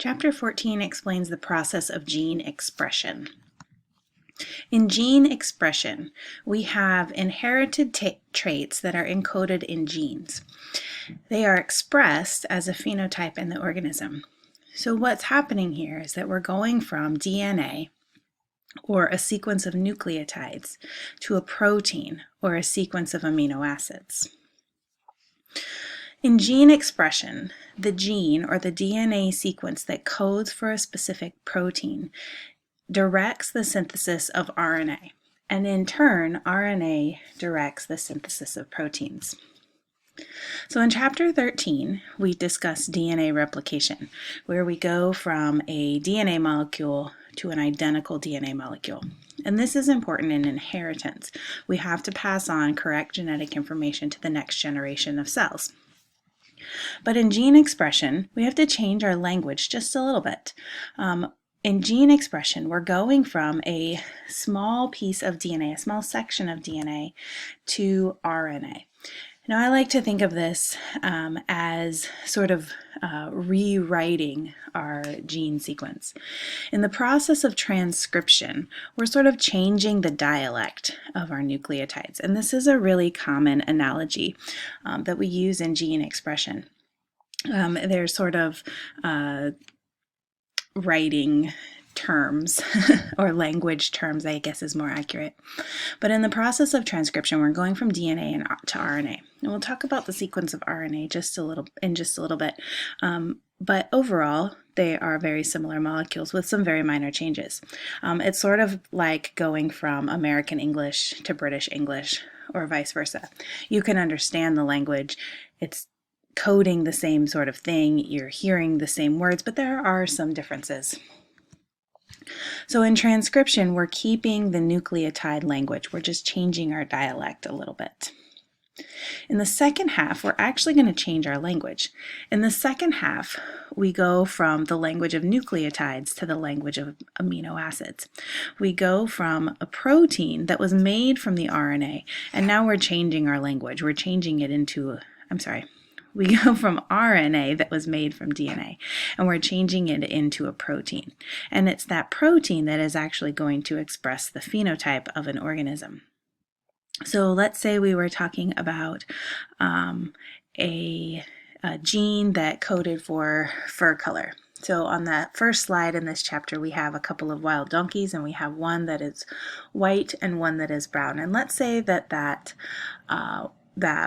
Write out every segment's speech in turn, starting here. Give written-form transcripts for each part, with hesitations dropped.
Chapter 14 explains the process of gene expression. In gene expression, we have inherited traits that are encoded in genes. They are expressed as a phenotype in the organism. So what's happening here is that we're going from DNA, or a sequence of nucleotides, to a protein, or a sequence of amino acids. In gene expression, the gene, or the DNA sequence that codes for a specific protein, directs the synthesis of RNA, and in turn, RNA directs the synthesis of proteins. So in Chapter 13, we discuss DNA replication, where we go from a DNA molecule to an identical DNA molecule. And this is important in inheritance. We have to pass on correct genetic information to the next generation of cells. But in gene expression, we have to change our language just a little bit. In gene expression, we're going from a small piece of DNA, a small section of DNA, to RNA. Now, I like to think of this as sort of rewriting our gene sequence. In the process of transcription, we're sort of changing the dialect of our nucleotides. And this is a really common analogy that we use in gene expression. They're sort of writing terms or language terms, I guess is more accurate. But in the process of transcription, we're going from DNA to RNA. And we'll talk about the sequence of RNA in just a little bit. But overall, they are very similar molecules with some very minor changes. It's sort of like going from American English to British English or vice versa. You can understand the language. It's coding the same sort of thing. You're hearing the same words, but there are some differences. So in transcription, we're keeping the nucleotide language. We're just changing our dialect a little bit. In the second half, we're actually going to change our language. In the second half, we go from the language of nucleotides to the language of amino acids. We go from a protein that was made from the RNA, and now we're changing our language. We're changing it into, we go from RNA that was made from DNA, and we're changing it into a protein. And it's that protein that is actually going to express the phenotype of an organism. So let's say we were talking about a gene that coded for fur color. So on the first slide in this chapter, we have a couple of wild donkeys, and we have one that is white and one that is brown. And let's say that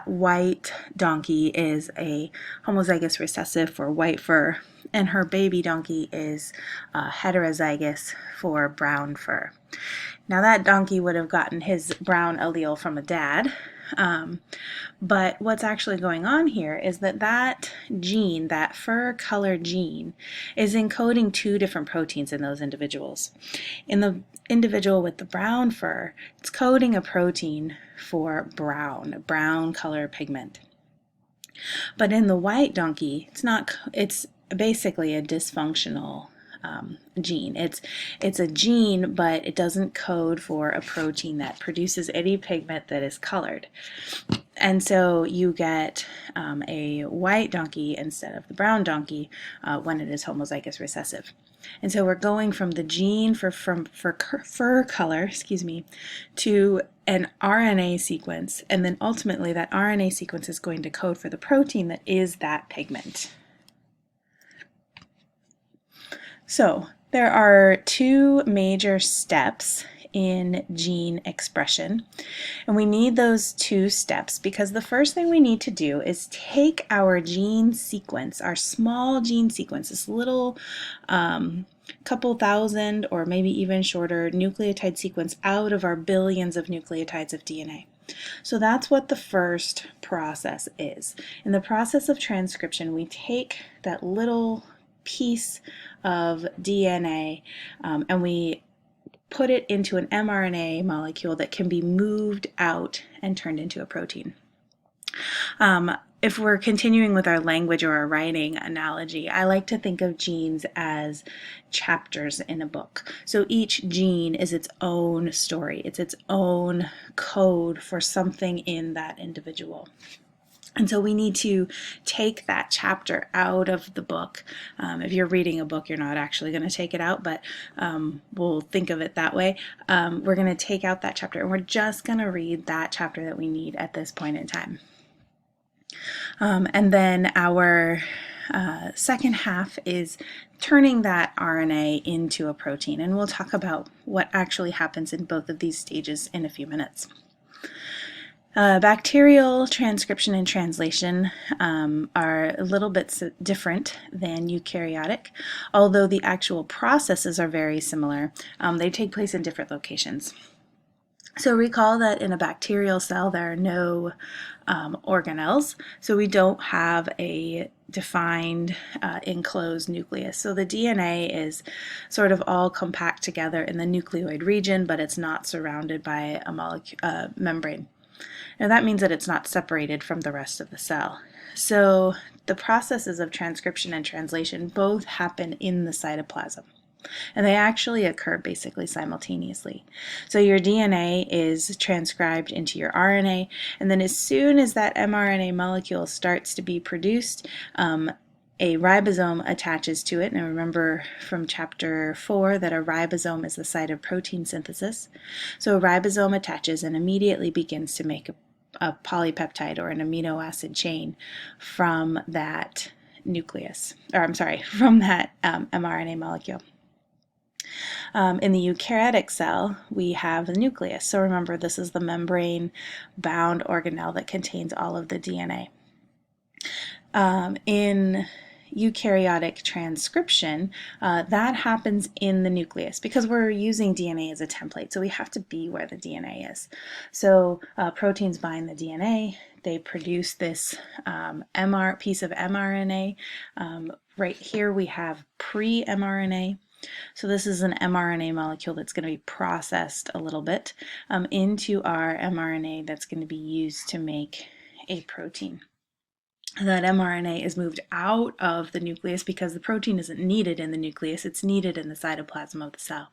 white donkey is a homozygous recessive for white fur, and her baby donkey is heterozygous for brown fur. Now that donkey would have gotten his brown allele from a dad, but what's actually going on here is that gene, that fur color gene, is encoding two different proteins in those individuals. In the individual with the brown fur, it's coding a protein for brown color pigment. But in the white donkey, it's basically a dysfunctional gene. It's a gene, but it doesn't code for a protein that produces any pigment that is colored. And so you get a white donkey instead of the brown donkey when it is homozygous recessive. And so we're going from the gene for fur color, to an RNA sequence, and then ultimately that RNA sequence is going to code for the protein that is that pigment. So there are two major steps in gene expression, and we need those two steps because the first thing we need to do is take our gene sequence, our small gene sequence, this little couple thousand or maybe even shorter nucleotide sequence out of our billions of nucleotides of DNA. So that's what the first process is. In the process of transcription, we take that little piece of DNA and we put it into an mRNA molecule that can be moved out and turned into a protein. If we're continuing with our language or our writing analogy, I like to think of genes as chapters in a book. So each gene is its own story. It's its own code for something in that individual. And so we need to take that chapter out of the book. If you're reading a book, you're not actually going to take it out, but we'll think of it that way. We're going to take out that chapter, and we're just going to read that chapter that we need at this point in time. And then our second half is turning that RNA into a protein, and we'll talk about what actually happens in both of these stages in a few minutes. Bacterial transcription and translation are a little bit different than eukaryotic, although the actual processes are very similar. They take place in different locations. So recall that in a bacterial cell there are no organelles, so we don't have a defined enclosed nucleus. So the DNA is sort of all compact together in the nucleoid region, but it's not surrounded by a membrane. Now that means that it's not separated from the rest of the cell. So the processes of transcription and translation both happen in the cytoplasm, and they actually occur basically simultaneously. So your DNA is transcribed into your RNA, and then as soon as that mRNA molecule starts to be produced, a ribosome attaches to it. Now remember from chapter 4 that a ribosome is the site of protein synthesis. So a ribosome attaches and immediately begins to make a polypeptide or an amino acid chain from that nucleus, from that mRNA molecule. In the eukaryotic cell, we have the nucleus. So remember, this is the membrane-bound organelle that contains all of the DNA. In eukaryotic transcription, that happens in the nucleus because we're using DNA as a template, so we have to be where the DNA is. So proteins bind the DNA, they produce this piece of mRNA. Right here we have pre-mRNA. So this is an mRNA molecule that's going to be processed a little bit into our mRNA that's going to be used to make a protein. That mRNA is moved out of the nucleus because the protein isn't needed in the nucleus, it's needed in the cytoplasm of the cell.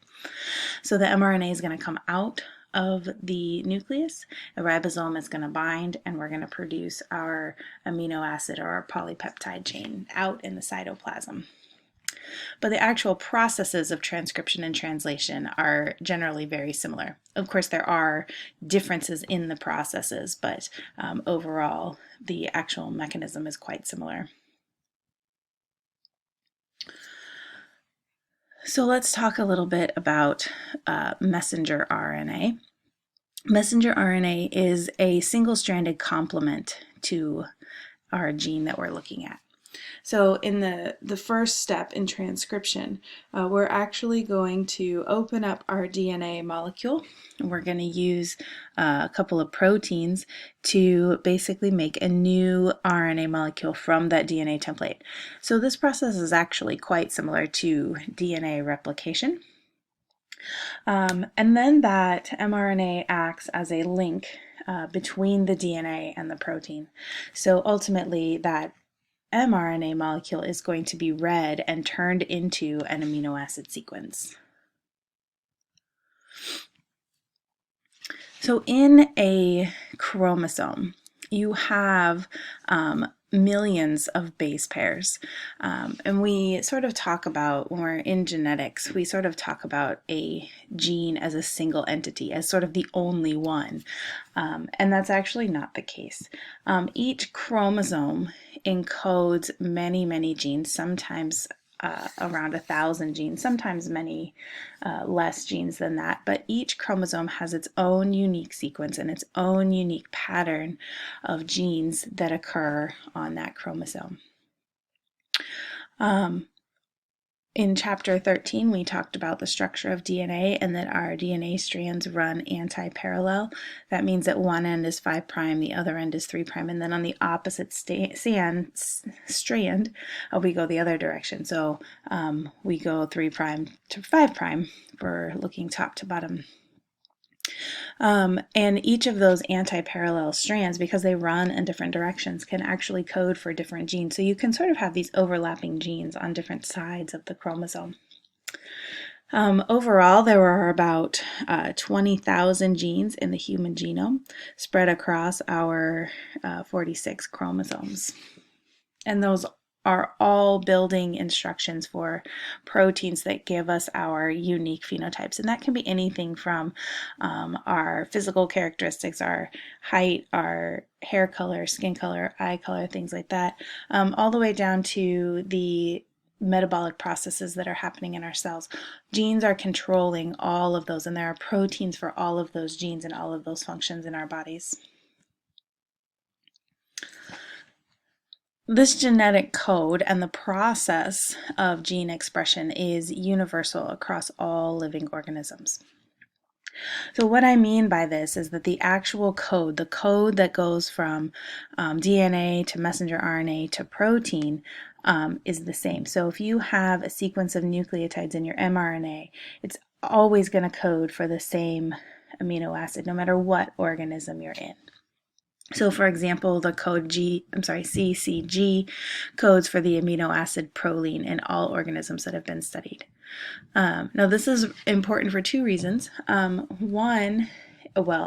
So the mRNA is going to come out of the nucleus, a ribosome is going to bind, and we're going to produce our amino acid or our polypeptide chain out in the cytoplasm. But the actual processes of transcription and translation are generally very similar. Of course, there are differences in the processes, but overall, the actual mechanism is quite similar. So let's talk a little bit about messenger RNA. Messenger RNA is a single-stranded complement to our gene that we're looking at. So in the first step in transcription, we're actually going to open up our DNA molecule, and we're going to use a couple of proteins to basically make a new RNA molecule from that DNA template. So this process is actually quite similar to DNA replication. And then that mRNA acts as a link between the DNA and the protein. So ultimately that mRNA molecule is going to be read and turned into an amino acid sequence. So in a chromosome, you have millions of base pairs. And we sort of talk about, when we're in genetics, we sort of talk about a gene as a single entity, as sort of the only one. And that's actually not the case. Each chromosome encodes many, many genes, sometimes around 1,000 genes, sometimes many less genes than that, but each chromosome has its own unique sequence and its own unique pattern of genes that occur on that chromosome. In chapter 13, we talked about the structure of DNA and that our DNA strands run anti-parallel. That means that one end is 5', the other end is 3', and then on the opposite strand, we go the other direction. So we go 3' to 5' for looking top to bottom. And each of those anti-parallel strands, because they run in different directions, can actually code for different genes. So you can sort of have these overlapping genes on different sides of the chromosome. Overall, there are about 20,000 genes in the human genome spread across our 46 chromosomes. And those are all building instructions for proteins that give us our unique phenotypes. And that can be anything from our physical characteristics, our height, our hair color, skin color, eye color, things like that, all the way down to the metabolic processes that are happening in our cells. Genes are controlling all of those, and there are proteins for all of those genes and all of those functions in our bodies. This genetic code and the process of gene expression is universal across all living organisms. So what I mean by this is that the actual code, the code that goes from DNA to messenger RNA to protein, is the same. So if you have a sequence of nucleotides in your mRNA, it's always going to code for the same amino acid, no matter what organism you're in. So for example, the code CCG codes for the amino acid proline in all organisms that have been studied. Now this is important for two reasons.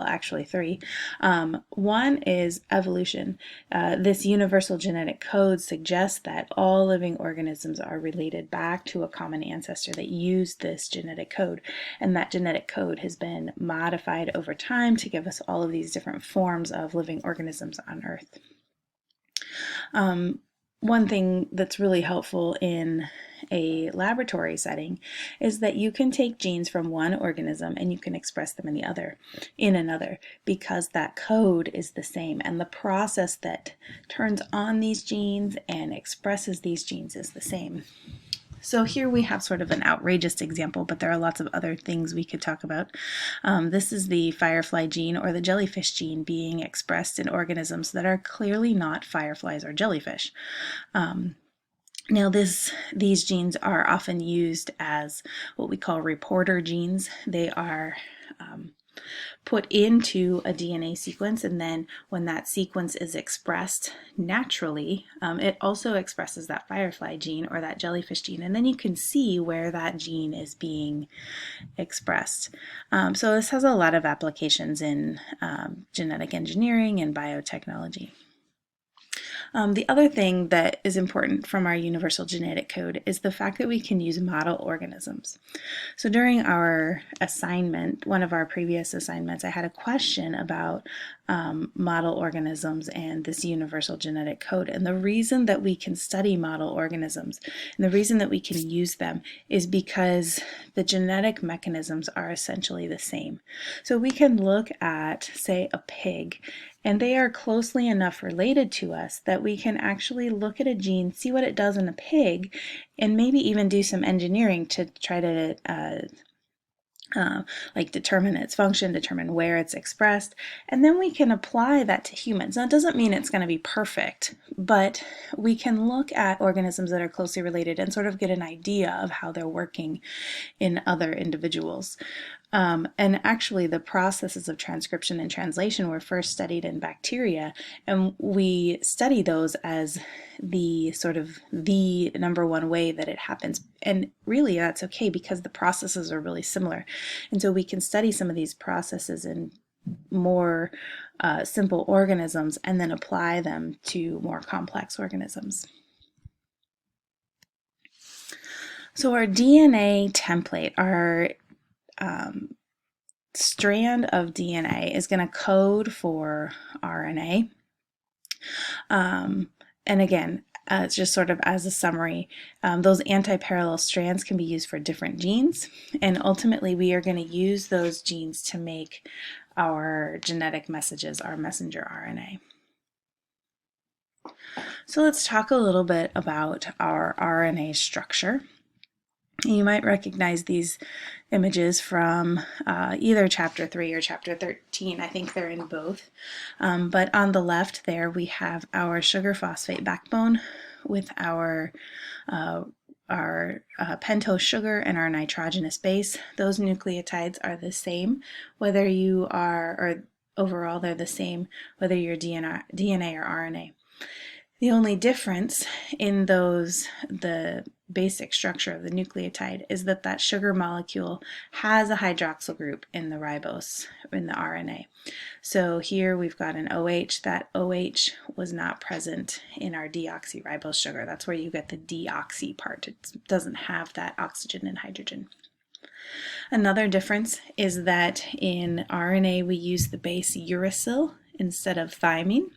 Actually three. One is evolution. This universal genetic code suggests that all living organisms are related back to a common ancestor that used this genetic code, and that genetic code has been modified over time to give us all of these different forms of living organisms on Earth. One thing that's really helpful in a laboratory setting is that you can take genes from one organism and you can express them in another, because that code is the same and the process that turns on these genes and expresses these genes is the same. So here we have sort of an outrageous example, but there are lots of other things we could talk about. This is the firefly gene or the jellyfish gene being expressed in organisms that are clearly not fireflies or jellyfish. Now these genes are often used as what we call reporter genes. They are put into a DNA sequence, and then when that sequence is expressed naturally, it also expresses that firefly gene or that jellyfish gene, and then you can see where that gene is being expressed. So this has a lot of applications in genetic engineering and biotechnology. The other thing that is important from our universal genetic code is the fact that we can use model organisms. So during our assignment, one of our previous assignments, I had a question about model organisms and this universal genetic code. And the reason that we can study model organisms and the reason that we can use them is because the genetic mechanisms are essentially the same. So we can look at, say, a pig, and they are closely enough related to us that we can actually look at a gene, see what it does in a pig, and maybe even do some engineering to try to determine its function, determine where it's expressed, and then we can apply that to humans. Now, it doesn't mean it's going to be perfect, but we can look at organisms that are closely related and sort of get an idea of how they're working in other individuals. And actually, the processes of transcription and translation were first studied in bacteria, and we study those as the number one way that it happens. And really, that's okay because the processes are really similar. And so we can study some of these processes in more simple organisms and then apply them to more complex organisms. So our DNA template, our strand of DNA is going to code for RNA. And again, just sort of as a summary, those anti-parallel strands can be used for different genes, and ultimately we are going to use those genes to make our genetic messages, our messenger RNA. So let's talk a little bit about our RNA structure. You might recognize these images from either chapter 3 or chapter 13. I think they're in both. But on the left there we have our sugar phosphate backbone with our pentose sugar and our nitrogenous base. Those nucleotides are the same whether you are, or overall they're the same whether you're DNA or RNA. The only difference in the basic structure of the nucleotide is that that sugar molecule has a hydroxyl group in the ribose, in the RNA. So here we've got an OH. That OH was not present in our deoxyribose sugar. That's where you get the deoxy part. It doesn't have that oxygen and hydrogen. Another difference is that in RNA we use the base uracil instead of thymine.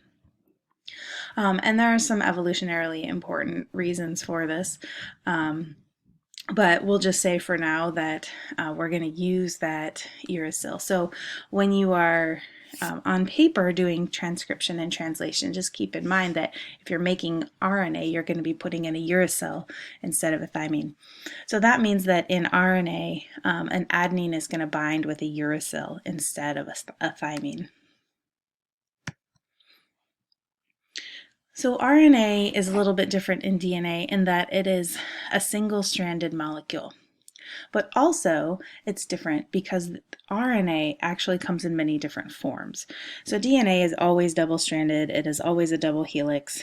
And there are some evolutionarily important reasons for this. But we'll just say for now that we're going to use that uracil. So when you are on paper doing transcription and translation, just keep in mind that if you're making RNA, you're going to be putting in a uracil instead of a thymine. So that means that in RNA, an adenine is going to bind with a uracil instead of a thymine. So RNA is a little bit different in DNA in that it is a single-stranded molecule. But also, it's different because RNA actually comes in many different forms. So DNA is always double-stranded, it is always a double helix,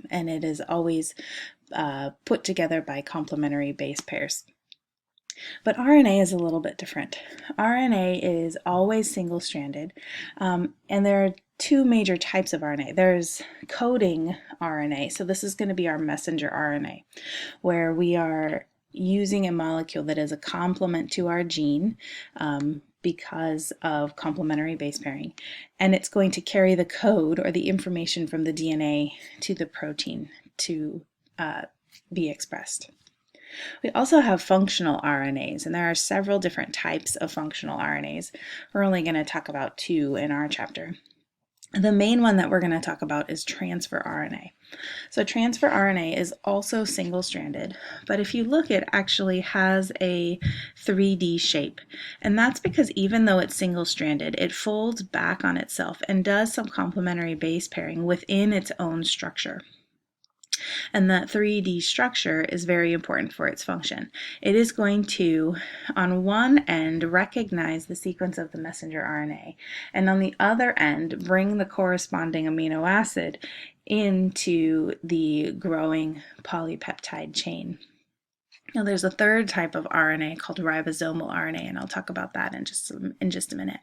and it is always put together by complementary base pairs. But RNA is a little bit different. RNA is always single-stranded, and there are two major types of RNA. There's coding RNA, so this is going to be our messenger RNA, where we are using a molecule that is a complement to our gene because of complementary base pairing, and it's going to carry the code or the information from the DNA to the protein to be expressed. We also have functional RNAs, and there are several different types of functional RNAs. We're only going to talk about two in our chapter. The main one that we're going to talk about is transfer RNA. So transfer RNA is also single-stranded, but if you look, it actually has a 3D shape. And that's because even though it's single-stranded, it folds back on itself and does some complementary base pairing within its own structure. And that 3D structure is very important for its function. It is going to, on one end, recognize the sequence of the messenger RNA, and on the other end, bring the corresponding amino acid into the growing polypeptide chain. Now there's a third type of RNA called ribosomal RNA, and I'll talk about that in just a minute.